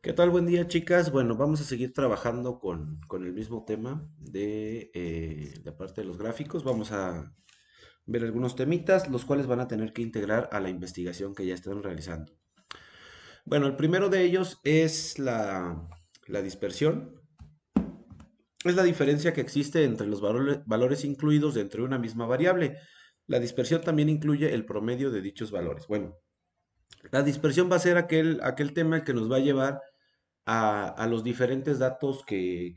¿Qué tal? Buen día, chicas. Bueno, vamos a seguir trabajando con el mismo tema de la parte de los gráficos. Vamos a ver algunos temitas, los cuales van a tener que integrar a la investigación que ya están realizando. Bueno, el primero de ellos es la dispersión. Es la diferencia que existe entre los valores incluidos dentro de una misma variable. La dispersión también incluye el promedio de dichos valores. Bueno, la dispersión va a ser aquel tema que nos va a llevar a los diferentes datos que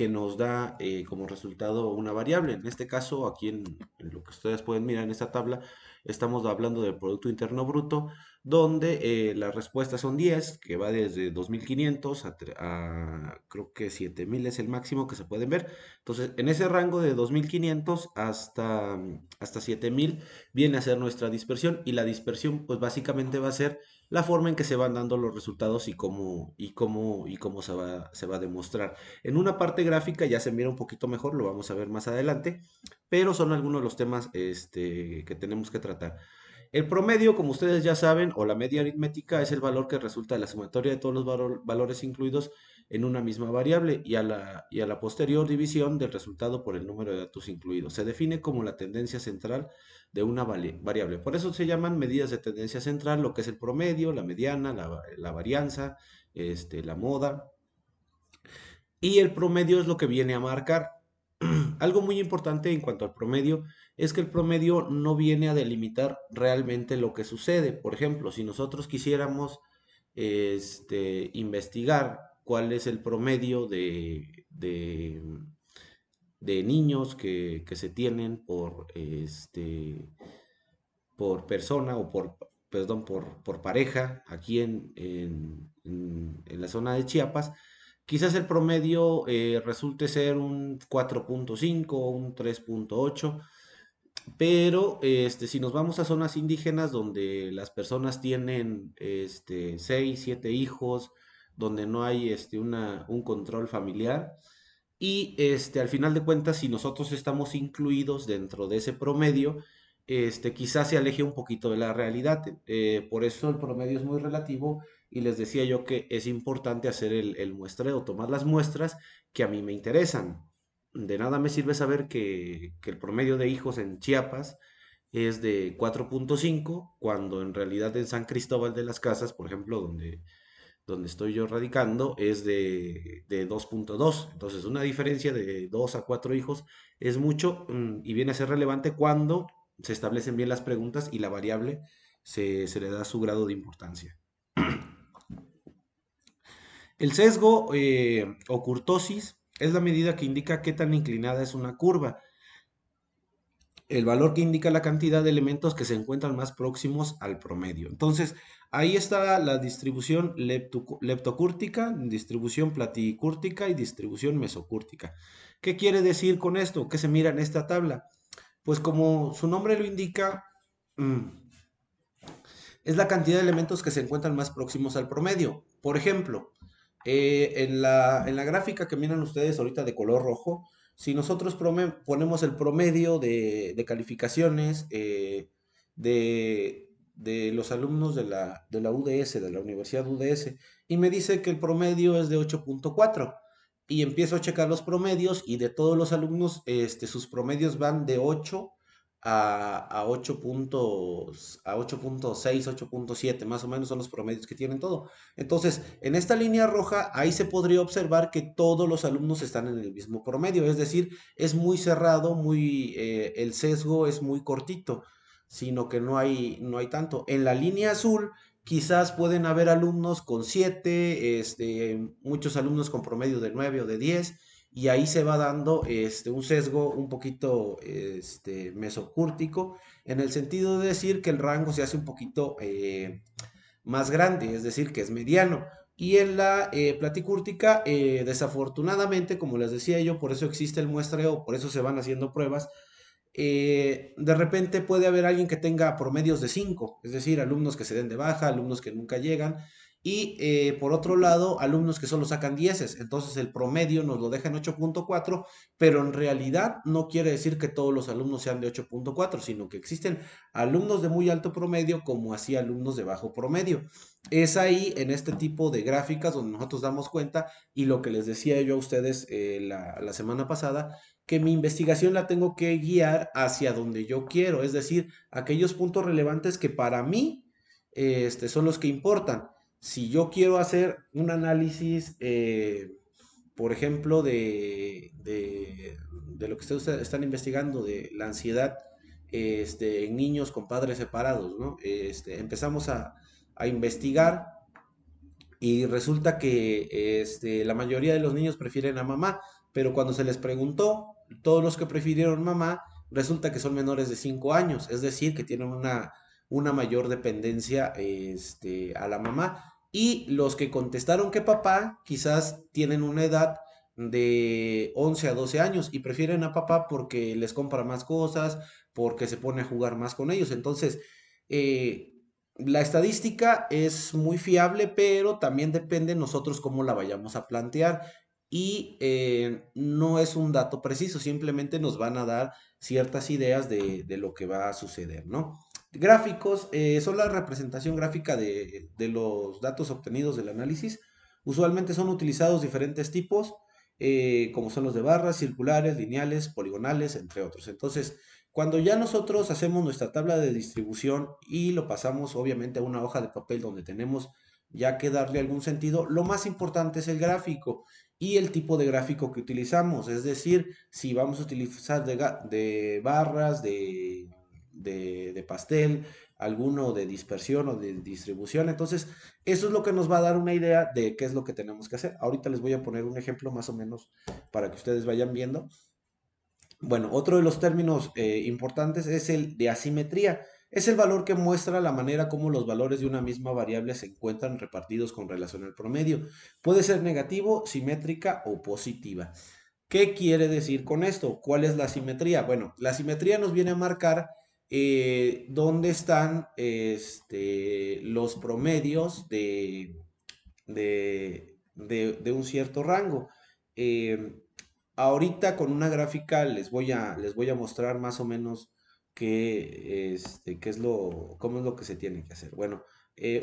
nos da como resultado una variable. En este caso, aquí en lo que ustedes pueden mirar en esta tabla, estamos hablando del Producto Interno Bruto, donde las respuestas son 10, que va desde 2.500 creo que 7.000 es el máximo que se pueden ver. Entonces, en ese rango de 2.500 hasta 7.000 viene a ser nuestra dispersión, y la dispersión pues básicamente va a ser la forma en que se van dando los resultados y cómo se va a demostrar. En una parte gráfica ya se mira un poquito mejor, lo vamos a ver más adelante, pero son algunos de los temas que tenemos que tratar. El promedio, como ustedes ya saben, o la media aritmética, es el valor que resulta de la sumatoria de todos los valores incluidos en una misma variable y a la posterior división del resultado por el número de datos incluidos. Se define como la tendencia central de una variable. Por eso se llaman medidas de tendencia central, lo que es el promedio, la mediana, la varianza, la moda. Y el promedio es lo que viene a marcar. Algo muy importante en cuanto al promedio es que el promedio no viene a delimitar realmente lo que sucede. Por ejemplo, si nosotros quisiéramos investigar cuál es el promedio de niños que se tienen por persona o por pareja aquí en la zona de Chiapas, quizás el promedio resulte ser un 4.5 o un 3.8, pero si nos vamos a zonas indígenas donde las personas tienen 6, 7 hijos, donde no hay un control familiar, y al final de cuentas, si nosotros estamos incluidos dentro de ese promedio, quizás se aleje un poquito de la realidad. Por eso el promedio es muy relativo, y les decía yo que es importante hacer el muestreo, tomar las muestras que a mí me interesan. De nada me sirve saber que el promedio de hijos en Chiapas es de 4.5, cuando en realidad en San Cristóbal de las Casas, por ejemplo, donde estoy yo radicando, es de 2.2. Entonces, una diferencia de 2 a 4 hijos es mucho, y viene a ser relevante cuando se establecen bien las preguntas y la variable se le da su grado de importancia. El sesgo o kurtosis es la medida que indica qué tan inclinada es una curva. El valor que indica la cantidad de elementos que se encuentran más próximos al promedio. Entonces, ahí está la distribución leptocúrtica, distribución platicúrtica y distribución mesocúrtica. ¿Qué quiere decir con esto? ¿Qué se mira en esta tabla? Pues como su nombre lo indica, mm, es la cantidad de elementos que se encuentran más próximos al promedio. Por ejemplo, en la gráfica que miran ustedes ahorita de color rojo, si nosotros ponemos el promedio de calificaciones de los alumnos de la UDS, de la Universidad UDS, y me dice que el promedio es de 8.4, y empiezo a checar los promedios, y de todos los alumnos, sus promedios van de 8 a 8 puntos, a 8.6, 8.7, más o menos son los promedios que tienen todo. Entonces, en esta línea roja, ahí se podría observar que todos los alumnos están en el mismo promedio, es decir, es muy cerrado, el sesgo es muy cortito, sino que no hay tanto. En la línea azul, quizás pueden haber alumnos con 7, muchos alumnos con promedio de 9 o de 10, y ahí se va dando un sesgo un poquito mesocúrtico, en el sentido de decir que el rango se hace un poquito más grande, es decir, que es mediano. Y en la platicúrtica, desafortunadamente, como les decía yo, por eso existe el muestreo, por eso se van haciendo pruebas. De repente puede haber alguien que tenga promedios de 5, es decir, alumnos que se den de baja, alumnos que nunca llegan, Y por otro lado, alumnos que solo sacan 10, entonces el promedio nos lo deja en 8.4, pero en realidad no quiere decir que todos los alumnos sean de 8.4, sino que existen alumnos de muy alto promedio como así alumnos de bajo promedio. Es ahí en este tipo de gráficas donde nosotros damos cuenta, y lo que les decía yo a ustedes la semana pasada, que mi investigación la tengo que guiar hacia donde yo quiero, es decir, aquellos puntos relevantes que para mí son los que importan. Si yo quiero hacer un análisis, por ejemplo, de lo que ustedes están investigando, de la ansiedad en niños con padres separados, ¿no? Empezamos a investigar y resulta que la mayoría de los niños prefieren a mamá, pero cuando se les preguntó, todos los que prefirieron mamá, resulta que son menores de 5 años, es decir, que tienen una mayor dependencia a la mamá. Y los que contestaron que papá, quizás tienen una edad de 11 a 12 años y prefieren a papá porque les compra más cosas, porque se pone a jugar más con ellos. Entonces, eh, la estadística es muy fiable, pero también depende de nosotros cómo la vayamos a plantear. Y no es un dato preciso, simplemente nos van a dar ciertas ideas de lo que va a suceder, ¿no? Gráficos son la representación gráfica de los datos obtenidos del análisis. Usualmente son utilizados diferentes tipos, como son los de barras, circulares, lineales, poligonales, entre otros. Entonces, cuando ya nosotros hacemos nuestra tabla de distribución y lo pasamos obviamente a una hoja de papel donde tenemos ya que darle algún sentido, lo más importante es el gráfico y el tipo de gráfico que utilizamos. Es decir, si vamos a utilizar de barras, de pastel, alguno de dispersión o de distribución. Entonces, eso es lo que nos va a dar una idea de qué es lo que tenemos que hacer. Ahorita les voy a poner un ejemplo más o menos para que ustedes vayan viendo. Bueno, otro de los términos importantes es el de asimetría. Es el valor que muestra la manera como los valores de una misma variable se encuentran repartidos con relación al promedio. Puede ser negativo, simétrica o positiva. ¿Qué quiere decir con esto? ¿Cuál es la simetría? Bueno, la simetría nos viene a marcar dónde están los promedios de un cierto rango. Eh, Ahorita con una gráfica les voy a mostrar más o menos cómo es lo que se tiene que hacer. Bueno,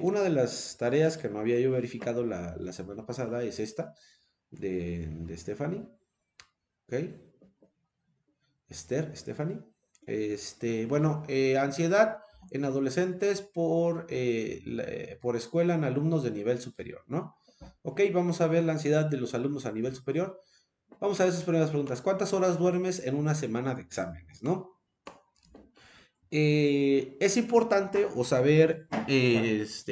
una de las tareas que no había yo verificado la semana pasada es esta de Stephanie, ¿ok? Stephanie. Bueno, ansiedad en adolescentes por escuela en alumnos de nivel superior, ¿no? Ok, vamos a ver la ansiedad de los alumnos a nivel superior. Vamos a ver sus primeras preguntas. ¿Cuántas horas duermes en una semana de exámenes, no? Es importante o saber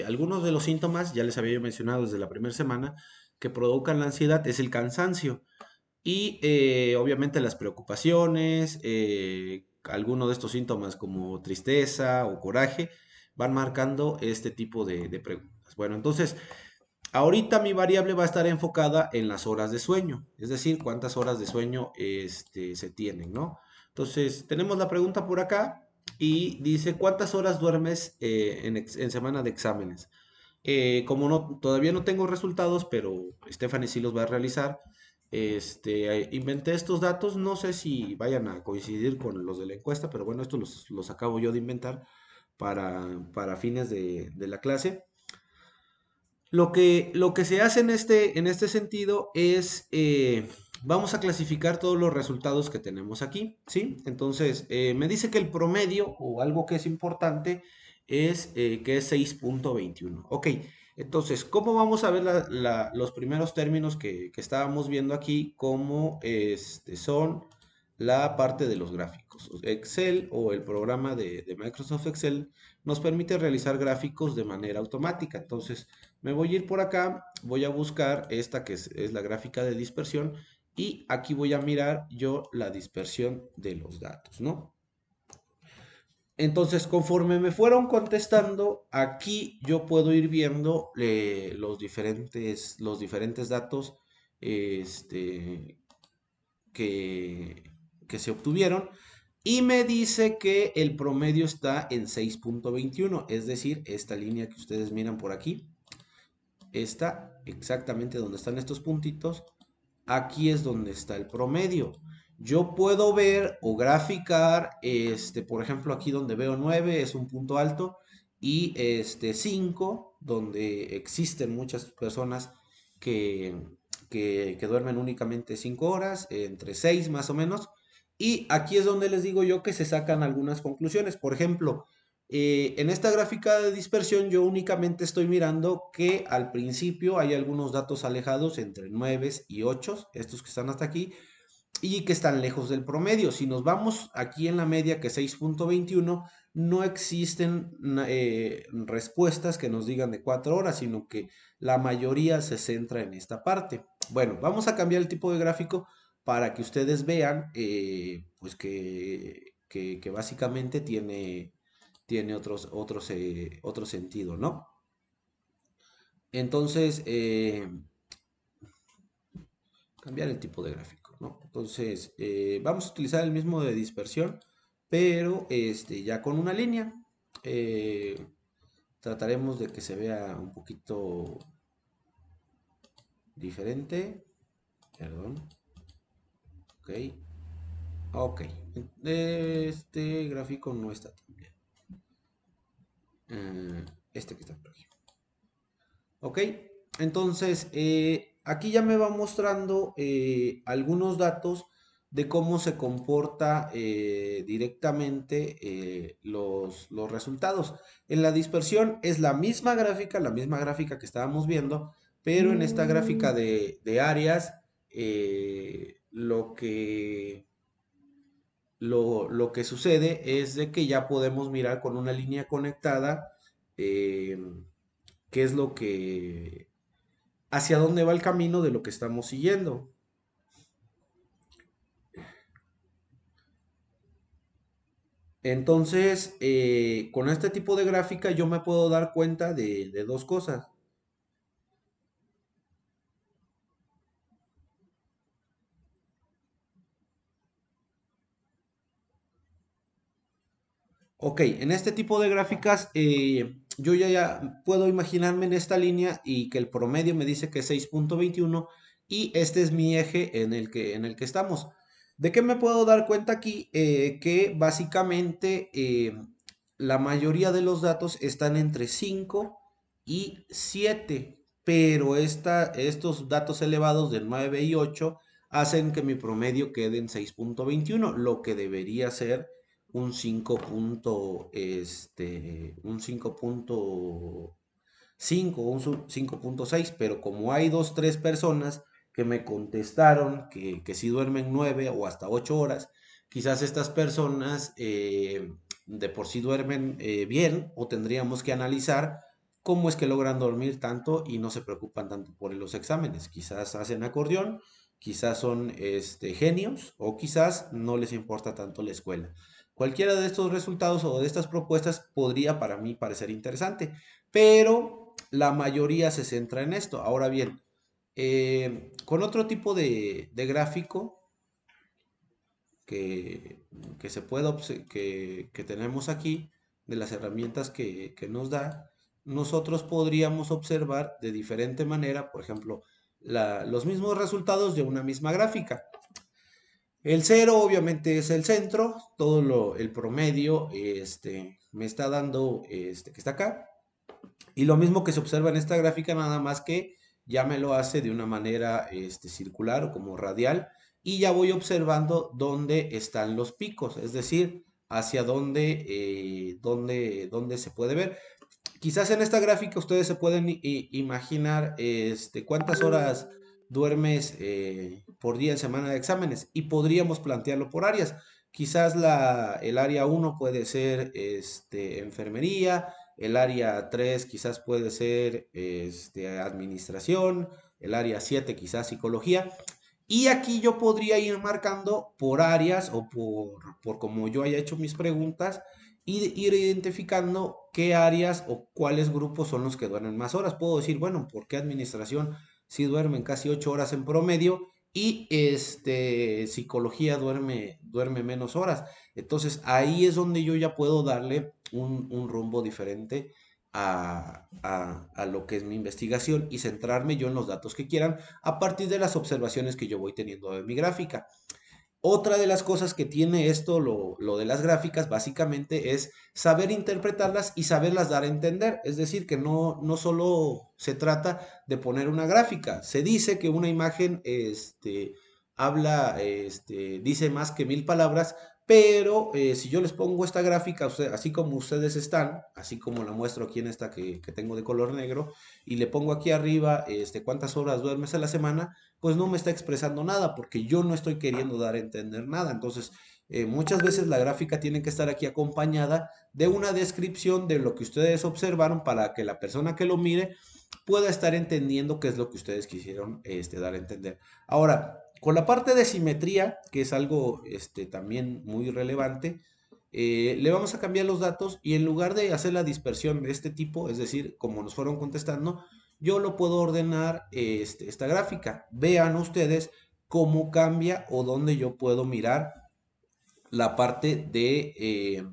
algunos de los síntomas, ya les había yo mencionado desde la primera semana, que provocan la ansiedad, es el cansancio y obviamente las preocupaciones, algunos de estos síntomas como tristeza o coraje van marcando este tipo de preguntas. Bueno, entonces, ahorita mi variable va a estar enfocada en las horas de sueño, es decir, cuántas horas de sueño se tienen, ¿no? Entonces, tenemos la pregunta por acá y dice, ¿cuántas horas duermes en semana de exámenes? Como no, todavía no tengo resultados, pero Stephanie sí los va a realizar, inventé estos datos, no sé si vayan a coincidir con los de la encuesta, pero bueno, estos los acabo yo de inventar para fines de la clase. Lo que se hace en este sentido es, vamos a clasificar todos los resultados que tenemos aquí, ¿sí? Entonces, me dice que el promedio, o algo que es importante, es que es 6.21. Ok, entonces, ¿cómo vamos a ver los primeros términos que estábamos viendo aquí? Como son la parte de los gráficos. Excel o el programa de Microsoft Excel nos permite realizar gráficos de manera automática. Entonces, me voy a ir por acá, voy a buscar esta que es la gráfica de dispersión y aquí voy a mirar yo la dispersión de los datos, ¿no? Entonces, conforme me fueron contestando, aquí yo puedo ir viendo los diferentes datos este, que se obtuvieron y me dice que el promedio está en 6.21, es decir, esta línea que ustedes miran por aquí. esta, exactamente donde están estos puntitos, aquí es donde está el promedio. Yo puedo ver o graficar, por ejemplo, aquí donde veo 9 es un punto alto y 5, donde existen muchas personas que, que duermen únicamente 5 horas, entre 6 más o menos. Y aquí es donde les digo yo que se sacan algunas conclusiones. Por ejemplo, en esta gráfica de dispersión yo únicamente estoy mirando que al principio hay algunos datos alejados entre 9 y 8, estos que están hasta aquí, y que están lejos del promedio. Si nos vamos aquí en la media, que es 6.21, no existen respuestas que nos digan de 4 horas, sino que la mayoría se centra en esta parte. Bueno, vamos a cambiar el tipo de gráfico para que ustedes vean pues que básicamente tiene otro sentido, ¿no? Entonces, cambiar el tipo de gráfico, ¿no? Entonces, vamos a utilizar el mismo de dispersión, pero ya con una línea. Eh, Trataremos de que se vea un poquito diferente. Perdón. Ok. Ok. Este gráfico no está tan bien. Este que está por aquí. Ok, entonces aquí ya me va mostrando algunos datos de cómo se comporta directamente los resultados. En la dispersión es la misma gráfica que estábamos viendo, pero en esta gráfica de áreas, lo que sucede es de que ya podemos mirar con una línea conectada eh, qué es lo que hacia dónde va el camino de lo que estamos siguiendo. Entonces, con este tipo de gráfica yo me puedo dar cuenta de dos cosas. Ok, en este tipo de gráficas yo ya puedo imaginarme en esta línea y que el promedio me dice que es 6.21 y este es mi eje en el que estamos. ¿De qué me puedo dar cuenta aquí? Que básicamente la mayoría de los datos están entre 5 y 7, pero estos datos elevados de 9 y 8 hacen que mi promedio quede en 6.21, lo que debería ser un 5.5 o un 5.6, pero como hay dos, tres personas que me contestaron que si duermen 9 o hasta 8 horas, quizás estas personas de por sí duermen bien, o tendríamos que analizar cómo es que logran dormir tanto y no se preocupan tanto por los exámenes. Quizás hacen acordeón, quizás son genios o quizás no les importa tanto la escuela. Cualquiera de estos resultados o de estas propuestas podría para mí parecer interesante, pero la mayoría se centra en esto. Ahora bien, con otro tipo de gráfico que, que se puede que tenemos aquí, de las herramientas que nos da, nosotros podríamos observar de diferente manera, por ejemplo, los mismos resultados de una misma gráfica. El cero obviamente es el centro, el promedio me está dando que está acá. Y lo mismo que se observa en esta gráfica, nada más que ya me lo hace de una manera circular o como radial. Y ya voy observando dónde están los picos, es decir, hacia dónde se puede ver. Quizás en esta gráfica ustedes se pueden imaginar cuántas horas duermes por día en semana de exámenes y podríamos plantearlo por áreas. Quizás el área uno puede ser enfermería, el área 3 quizás puede ser administración, el área 7 quizás psicología. Y aquí yo podría ir marcando por áreas o por como yo haya hecho mis preguntas y ir identificando qué áreas o cuáles grupos son los que duermen más horas. Puedo decir, bueno, ¿por qué administración sí duermen casi 8 horas en promedio y psicología duerme menos horas? Entonces ahí es donde yo ya puedo darle un rumbo diferente a lo que es mi investigación y centrarme yo en los datos que quieran a partir de las observaciones que yo voy teniendo de mi gráfica. Otra de las cosas que tiene esto, lo de las gráficas, básicamente es saber interpretarlas y saberlas dar a entender. Es decir, que no solo se trata de poner una gráfica. Se dice que una imagen dice más que 1000 palabras, pero si yo les pongo esta gráfica, así como ustedes están, así como la muestro aquí en esta que tengo de color negro, y le pongo aquí arriba cuántas horas duermes a la semana, pues no me está expresando nada porque yo no estoy queriendo dar a entender nada. Entonces, muchas veces la gráfica tiene que estar aquí acompañada de una descripción de lo que ustedes observaron para que la persona que lo mire pueda estar entendiendo qué es lo que ustedes quisieron dar a entender. Ahora, con la parte de simetría, que es algo también muy relevante, le vamos a cambiar los datos y en lugar de hacer la dispersión de este tipo, es decir, como nos fueron contestando, yo lo puedo ordenar esta gráfica. Vean ustedes cómo cambia o dónde yo puedo mirar la parte de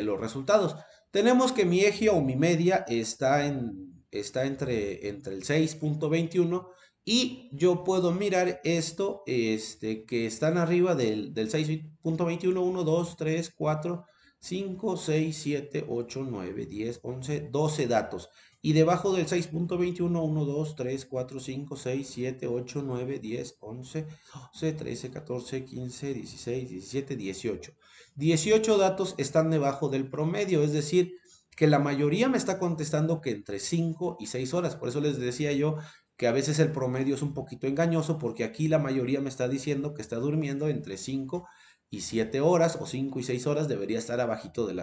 los resultados. Tenemos que mi eje o mi media está entre el 6.21 y yo puedo mirar esto que están arriba del 6.21, 1, 2, 3, 4, 5, 6, 7, 8, 9, 10, 11, 12 datos. Y debajo del 6.21, 1, 2, 3, 4, 5, 6, 7, 8, 9, 10, 11, 12, 13, 14, 15, 16, 17, 18. 18 datos están debajo del promedio, es decir, que la mayoría me está contestando que entre 5 y 6 horas. Por eso les decía yo que a veces el promedio es un poquito engañoso porque aquí la mayoría me está diciendo que está durmiendo entre 5 y 7 horas o 5 y 6 horas, debería estar abajito de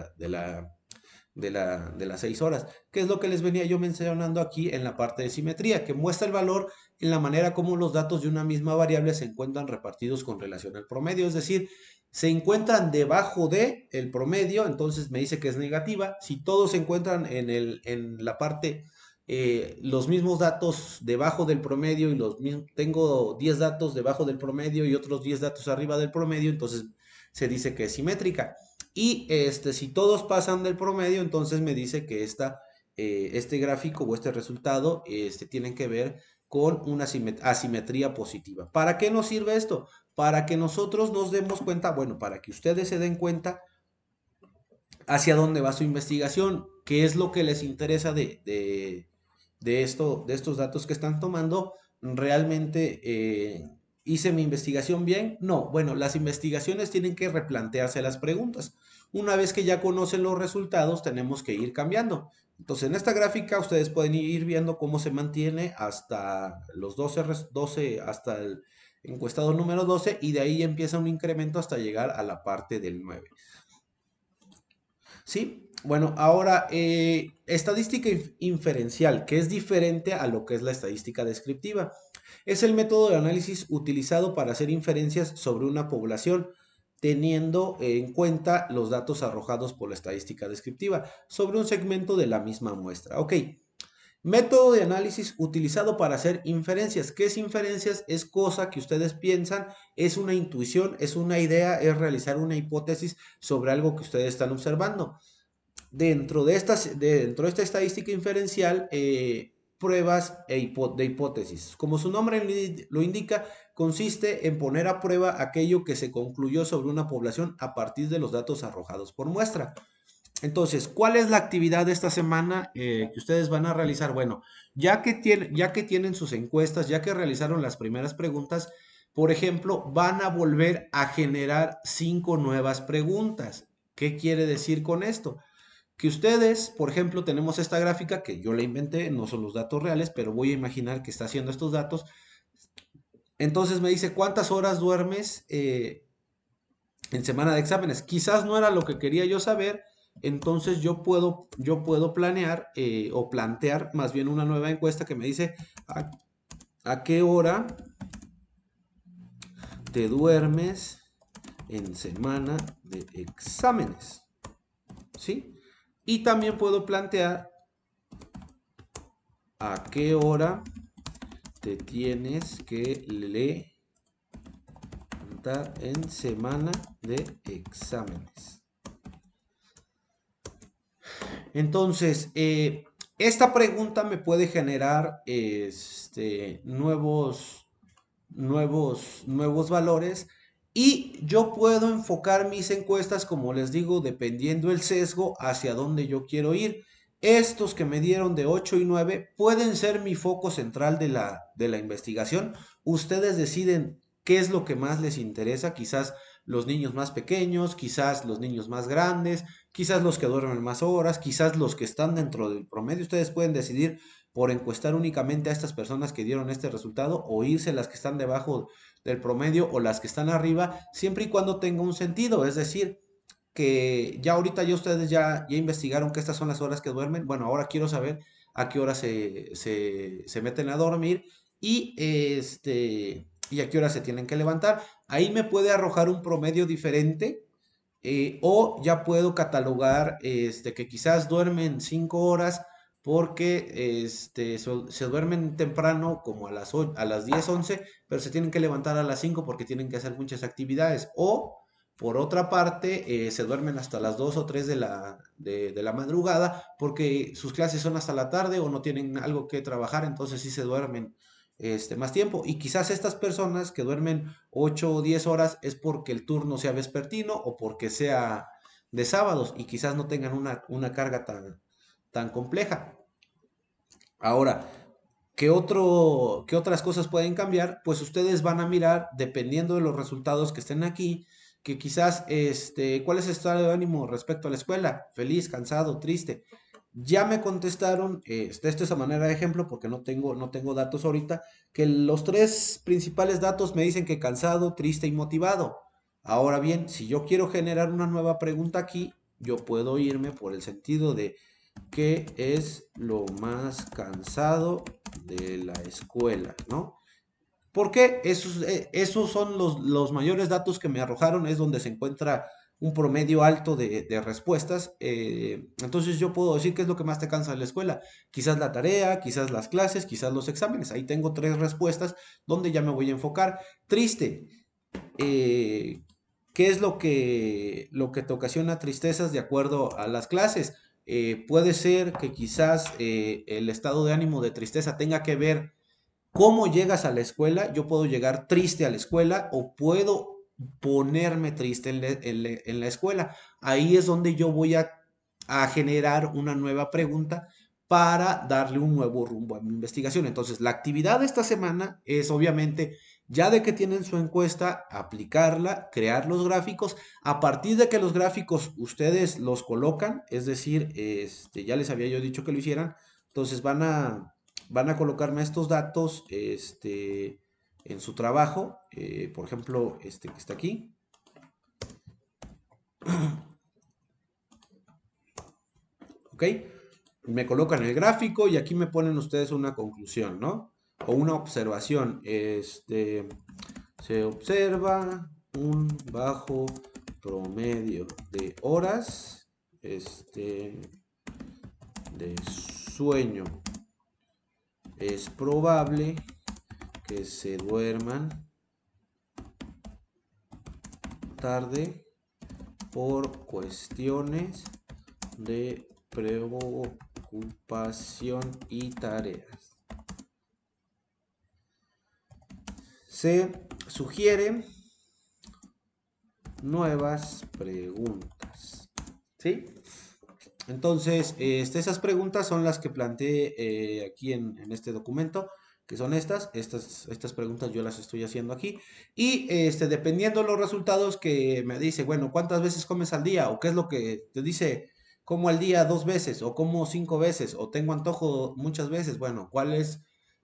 las 6 horas, que es lo que les venía yo mencionando aquí en la parte de simetría, que muestra el valor en la manera como los datos de una misma variable se encuentran repartidos con relación al promedio, es decir, se encuentran debajo de el promedio, entonces me dice que es negativa. Si todos se encuentran en la parte, los mismos datos debajo del promedio y tengo 10 datos debajo del promedio y otros 10 datos arriba del promedio, entonces se dice que es simétrica. Y si todos pasan del promedio, entonces me dice que este gráfico o este resultado tienen que ver con una asimetría positiva. ¿Para qué nos sirve esto? Para que nosotros nos demos cuenta, bueno, para que ustedes se den cuenta hacia dónde va su investigación, qué es lo que les interesa de estos datos que están tomando. ¿Realmente hice mi investigación bien? No, bueno, las investigaciones tienen que replantearse las preguntas. Una vez que ya conocen los resultados, tenemos que ir cambiando. Entonces, en esta gráfica ustedes pueden ir viendo cómo se mantiene hasta los 12 hasta el encuestado número 12 y de ahí empieza un incremento hasta llegar a la parte del 9. Sí, bueno, ahora estadística inferencial, que es diferente a lo que es la estadística descriptiva. Es el método de análisis utilizado para hacer inferencias sobre una población, teniendo en cuenta los datos arrojados por la estadística descriptiva sobre un segmento de la misma muestra. Ok, método de análisis utilizado para hacer inferencias. ¿Qué es inferencias? Es cosa que ustedes piensan, es una intuición, es una idea, es realizar una hipótesis sobre algo que ustedes están observando. Dentro de esta estadística inferencial, pruebas de hipótesis. Como su nombre lo indica, consiste en poner a prueba aquello que se concluyó sobre una población a partir de los datos arrojados por muestra. Entonces, ¿cuál es la actividad de esta semana que ustedes van a realizar? Bueno, ya que tienen sus encuestas, ya que realizaron las primeras preguntas, por ejemplo, van a volver a generar 5 nuevas preguntas. ¿Qué quiere decir con esto? Que ustedes, por ejemplo, tenemos esta gráfica que yo la inventé, no son los datos reales, pero voy a imaginar que está haciendo estos datos. Entonces me dice, ¿cuántas horas duermes en semana de exámenes? Quizás no era lo que quería yo saber, entonces yo puedo planear o plantear más bien una nueva encuesta que me dice a qué hora te duermes en semana de exámenes, ¿sí? Y también puedo plantear a qué hora te tienes que levantar en semana de exámenes. Entonces, esta pregunta me puede generar nuevos valores y yo puedo enfocar mis encuestas, como les digo, dependiendo el sesgo hacia dónde yo quiero ir. Estos que me dieron de 8 y 9 pueden ser mi foco central de la investigación. Ustedes deciden qué es lo que más les interesa, quizás los niños más pequeños, quizás los niños más grandes, quizás los que duermen más horas, quizás los que están dentro del promedio. Ustedes pueden decidir por encuestar únicamente a estas personas que dieron este resultado o irse las que están debajo del promedio o las que están arriba, siempre y cuando tenga un sentido. Es decir, que ya ahorita ya ustedes ya investigaron que estas son las horas que duermen. Bueno, ahora quiero saber a qué hora se meten a dormir y, y a qué hora se tienen que levantar. Ahí me puede arrojar un promedio diferente, o ya puedo catalogar que quizás duermen 5 horas porque se duermen temprano como a las 10 11, pero se tienen que levantar a las 5 porque tienen que hacer muchas actividades. O por otra parte, se duermen hasta las 2 o 3 de la madrugada porque sus clases son hasta la tarde o no tienen algo que trabajar, entonces sí se duermen más tiempo. Y quizás estas personas que duermen 8 o 10 horas es porque el turno sea vespertino o porque sea de sábados y quizás no tengan una carga tan compleja. Ahora, ¿qué otras cosas pueden cambiar? Pues ustedes van a mirar, dependiendo de los resultados que estén aquí, que quizás, ¿cuál es el estado de ánimo respecto a la escuela? Feliz, cansado, triste. Ya me contestaron, esto es a manera de ejemplo porque no tengo datos ahorita, que los tres principales datos me dicen que cansado, triste y motivado. Ahora bien, si yo quiero generar una nueva pregunta aquí, yo puedo irme por el sentido de qué es lo más cansado de la escuela, ¿no? Porque esos son los mayores datos que me arrojaron, es donde se encuentra un promedio alto de respuestas. Entonces yo puedo decir qué es lo que más te cansa de la escuela. Quizás la tarea, quizás las clases, quizás los exámenes. Ahí tengo tres respuestas donde ya me voy a enfocar. Triste. eh, ¿Qué es lo que te ocasiona tristezas de acuerdo a las clases? Puede ser que quizás el estado de ánimo de tristeza tenga que ver cómo llegas a la escuela. Yo puedo llegar triste a la escuela o puedo ponerme triste en la escuela. Ahí es donde yo voy a generar una nueva pregunta para darle un nuevo rumbo a mi investigación. Entonces, la actividad de esta semana es obviamente, ya de que tienen su encuesta, aplicarla, crear los gráficos. A partir de que los gráficos ustedes los colocan, es decir, ya les había yo dicho que lo hicieran, entonces van a colocarme estos datos en su trabajo, por ejemplo, este que está aquí, ¿ok? Me colocan el gráfico y aquí me ponen ustedes una conclusión, ¿no? O una observación. Se observa un bajo promedio de horas, de sueño. Es probable que se duerman tarde por cuestiones de preocupación y tareas. Se sugieren nuevas preguntas. ¿Sí? Entonces, esas preguntas son las que planteé aquí en este documento, que son estas preguntas yo las estoy haciendo aquí. Y dependiendo de los resultados que me dice, bueno, ¿cuántas veces comes al día? O qué es lo que te dice, como al día 2 veces, o como 5 veces, o tengo antojo muchas veces. Bueno,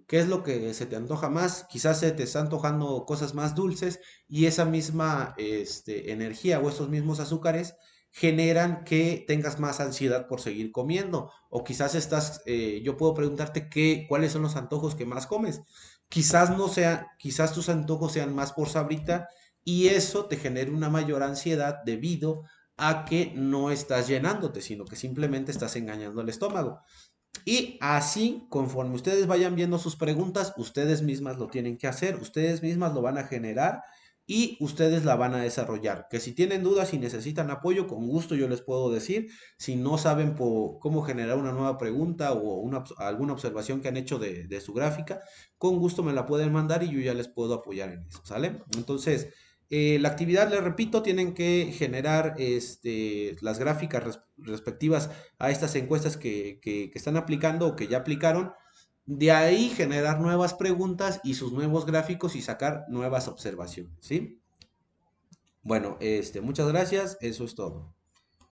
qué es lo que se te antoja más? Quizás se te está antojando cosas más dulces y esa misma energía o esos mismos azúcares generan que tengas más ansiedad por seguir comiendo. O quizás yo puedo preguntarte cuáles son los antojos que más comes. Quizás no sea, quizás tus antojos sean más por sabrita y eso te genere una mayor ansiedad debido a que no estás llenándote, sino que simplemente estás engañando al estómago. Y así, conforme ustedes vayan viendo sus preguntas, ustedes mismas lo tienen que hacer, ustedes mismas lo van a generar y ustedes la van a desarrollar. Que si tienen dudas y necesitan apoyo, con gusto yo les puedo decir. Si no saben cómo generar una nueva pregunta o alguna observación que han hecho de su gráfica, con gusto me la pueden mandar y yo ya les puedo apoyar en eso, ¿sale? Entonces, la actividad, les repito, tienen que generar las gráficas respectivas a estas encuestas que están aplicando o que ya aplicaron. De ahí generar nuevas preguntas y sus nuevos gráficos y sacar nuevas observaciones, ¿sí? Bueno, muchas gracias, eso es todo.